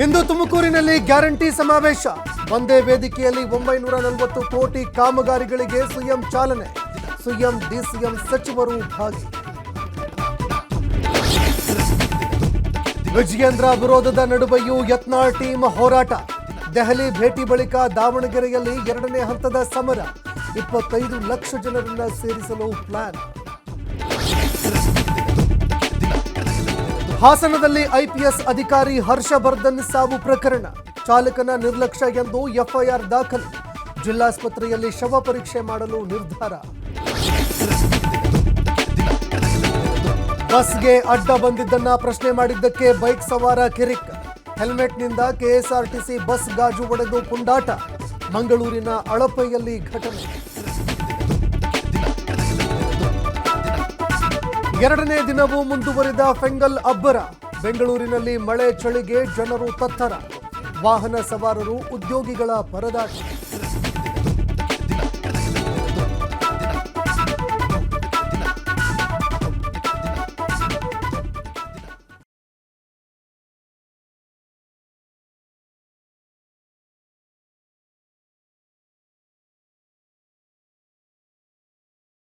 ಇಂದು ತುಮಕೂರಿನಲ್ಲಿ ಗ್ಯಾರಂಟಿ ಸಮಾವೇಶ. ಒಂದೇ ವೇದಿಕೆಯಲ್ಲಿ 940 ಕೋಟಿ ಕಾಮಗಾರಿಗಳಿಗೆ ಸಿಎಂ ಚಾಲನೆ. ಸಿಎಂ ಡಿಸಿಎಂ ಸಚಿವರು ಭಾಗಿ. ವಿಜಯೇಂದ್ರ ವಿರೋಧದ ನಡುವೆಯೂ ಯತ್ನಾಳ್ ಟೀಮ್ ಹೋರಾಟ. ದೆಹಲಿ ಭೇಟಿ ಬಳಿಕ ದಾವಣಗೆರೆಯಲ್ಲಿ 2ನೇ ಹಂತದ ಸಮರ. 25 ಲಕ್ಷ ಜನರನ್ನ ಸೇರಿಸಲು ಪ್ಲಾನ್. ಹಾಸನದಲ್ಲಿ ಐಪಿಎಸ್ ಅಧಿಕಾರಿ ಹರ್ಷವರ್ಧನ್ ಸಾವು ಪ್ರಕರಣ. ಚಾಲಕನ ನಿರ್ಲಕ್ಷ್ಯ ಎಂದು ಎಫ್ಐಆರ್ ದಾಖಲು. ಜಿಲ್ಲಾಸ್ಪತ್ರೆಯಲ್ಲಿ ಶವ ಪರೀಕ್ಷೆ ಮಾಡಲು ನಿರ್ಧಾರ. ಬಸ್ಗೆ ಅಡ್ಡ ಬಂದಿದ್ದನ್ನ ಪ್ರಶ್ನೆ ಮಾಡಿದ್ದಕ್ಕೆ ಬೈಕ್ ಸವಾರ ಕಿರಿಕ್. ಹೆಲ್ಮೆಟ್ನಿಂದ ಕೆಎಸ್ಆರ್ಟಿಸಿ ಬಸ್ ಗಾಜು ಒಡೆದು ಪುಂಡಾಟ. ಮಂಗಳೂರಿನ ಅಳಪೆಯಲ್ಲಿ ಘಟನೆ. 2ನೇ ದಿನವೂ ಮುಂದುವರಿದ ಫೆಂಗಲ್ ಅಬ್ಬರ. ಬೆಂಗಳೂರಿನಲ್ಲಿ ಮಳೆ ಚಳಿಗೆ ಜನರು ತತ್ತರ. ವಾಹನ ಸವಾರರು ಉದ್ಯೋಗಿಗಳ ಪರದಾಟ.